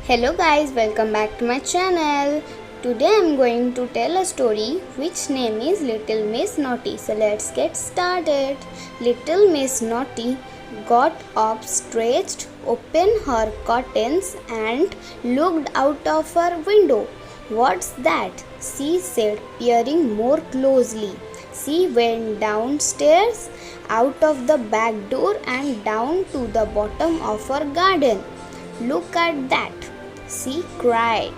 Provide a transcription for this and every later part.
Hello guys, welcome back to my channel. Today I am going to tell a story which name is Little Miss Naughty. So let's get started. Little Miss Naughty got up, stretched, opened her curtains and looked out of her window. What's that? She said, peering more closely. She went downstairs, out of the back door and down to the bottom of her garden. Look at that, she cried.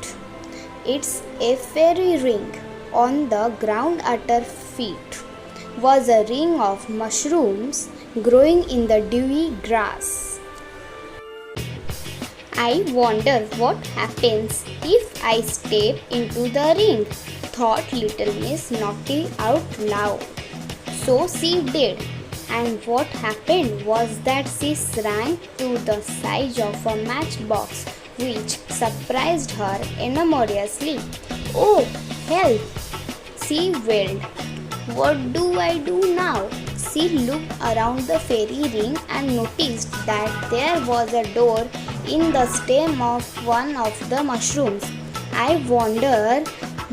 It's a fairy ring. On the ground at her feet was a ring of mushrooms growing in the dewy grass. I wonder what happens if I step into the ring, thought Little Miss Naughty out loud. So she did. And what happened was that she shrank to the size of a matchbox, which surprised her enormously. Oh, help! She wailed. What do I do now? She looked around the fairy ring and noticed that there was a door in the stem of one of the mushrooms. I wonder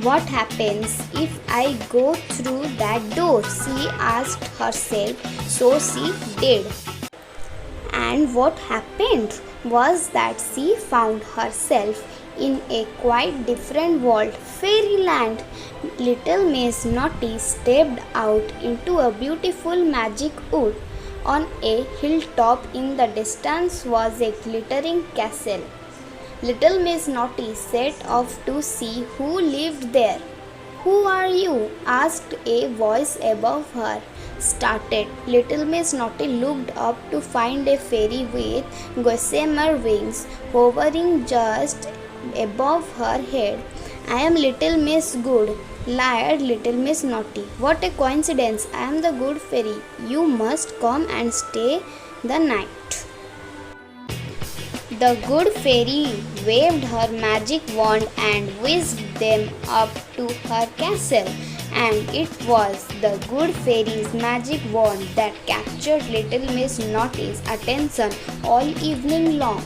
what happens if I go through that door, she asked herself. So she did. And what happened was that she found herself in a quite different world, fairyland. Little Miss Naughty stepped out into a beautiful magic wood. On a hilltop in the distance was a glittering castle. Little Miss Naughty set off to see who lived there. Who are you? Asked a voice above her. Started. Little Miss Naughty looked up to find a fairy with gossamer wings hovering just above her head. I am Little Miss Good, lied Little Miss Naughty. What a coincidence! I am the good fairy. You must come and stay the night. The good fairy waved her magic wand and whisked them up to her castle. And it was the good fairy's magic wand that captured Little Miss Naughty's attention all evening long.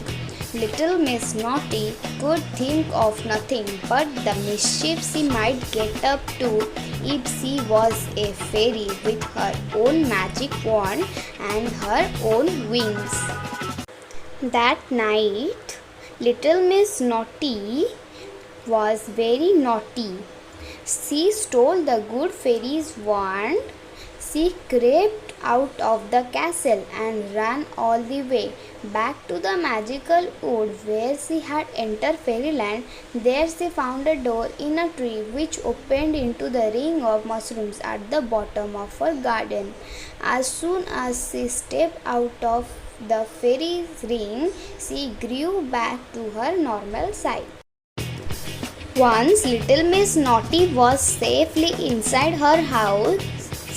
Little Miss Naughty could think of nothing but the mischief she might get up to if she was a fairy with her own magic wand and her own wings. That night, Little Miss Naughty was very naughty. She stole the good fairy's wand. She crept out of the castle and ran all the way back to the magical wood where she had entered fairyland. There she found a door in a tree which opened into the ring of mushrooms at the bottom of her garden. As soon as she stepped out of the fairy's ring, she grew back to her normal size. Once Little Miss Naughty was safely inside her house,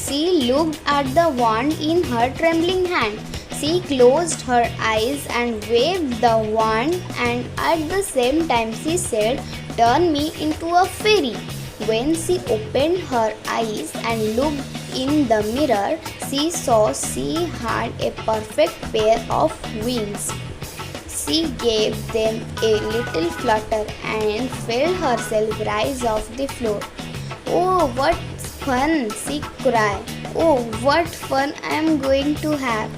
she looked at the wand in her trembling hand. She closed her eyes and waved the wand, and at the same time she said, "Turn me into a fairy." When she opened her eyes and looked in the mirror, she saw she had a perfect pair of wings. She gave them a little flutter and felt herself rise off the floor. Oh, what fun! She cried. Oh, what fun I am going to have!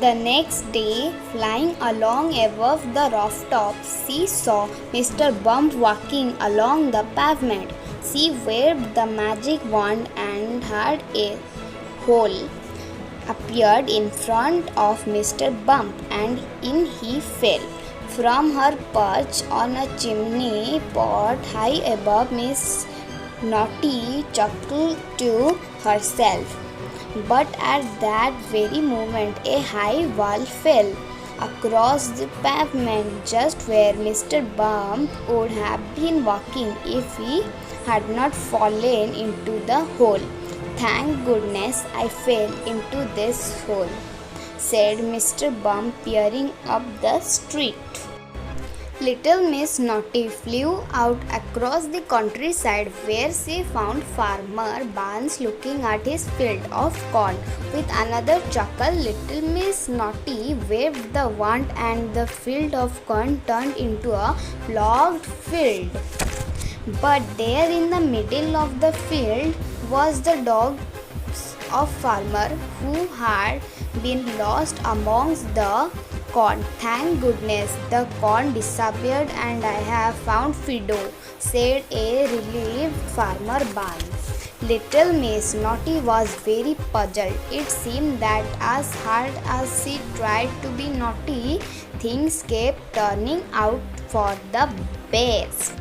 The next day, flying along above the rooftops, she saw Mr. Bump walking along the pavement. She waved the magic wand and had a hole appeared in front of Mr. Bump, and in he fell. From her perch on a chimney pot high above, Miss Naughty chuckled to herself. But at that very moment, a high wall fell across the pavement just where Mr. Bump would have been walking if he had not fallen into the hole. Thank goodness I fell into this hole, said Mr. Bump, peering up the street. Little Miss Naughty flew out across the countryside where she found Farmer Barnes looking at his field of corn. With another chuckle, Little Miss Naughty waved the wand and the field of corn turned into a ploughed field. But there in the middle of the field was the dog of farmer who had been lost amongst the corn. Thank goodness the corn disappeared and I have found Fido, said a relieved farmer Barnes. Little Miss Naughty was very puzzled. It seemed that as hard as she tried to be naughty, things kept turning out for the best.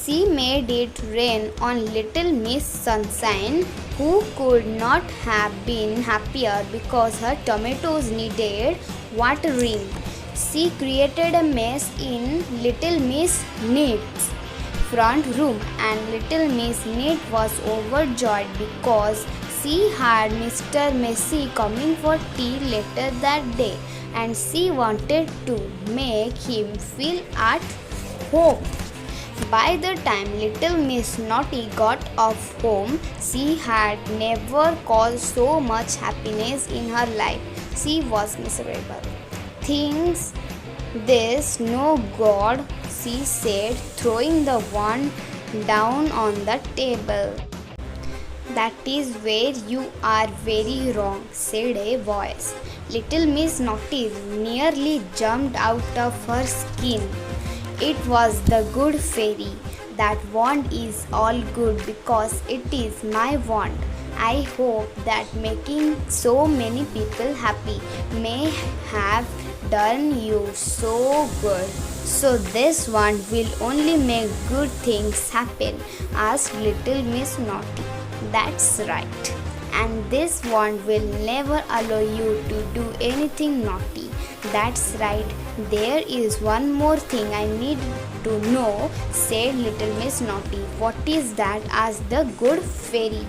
She made it rain on Little Miss Sunshine, who could not have been happier because her tomatoes needed watering. She created a mess in Little Miss Neat's front room, and Little Miss Neat was overjoyed because she had Mr. Messy coming for tea later that day, and she wanted to make him feel at home. By the time Little Miss Naughty got off home, she had never caused so much happiness in her life. She was miserable. Things this no god, she said, throwing the wand down on the table. That is where you are very wrong, said a voice. Little Miss Naughty nearly jumped out of her skin. It was the good fairy. That wand is all good because it is my wand. I hope that making so many people happy may have done you so good. So this wand will only make good things happen, asked Little Miss Naughty. That's right. And this wand will never allow you to do anything naughty. That's right. There is one more thing I need to know, said Little Miss Naughty. What is that? Asked the good fairy.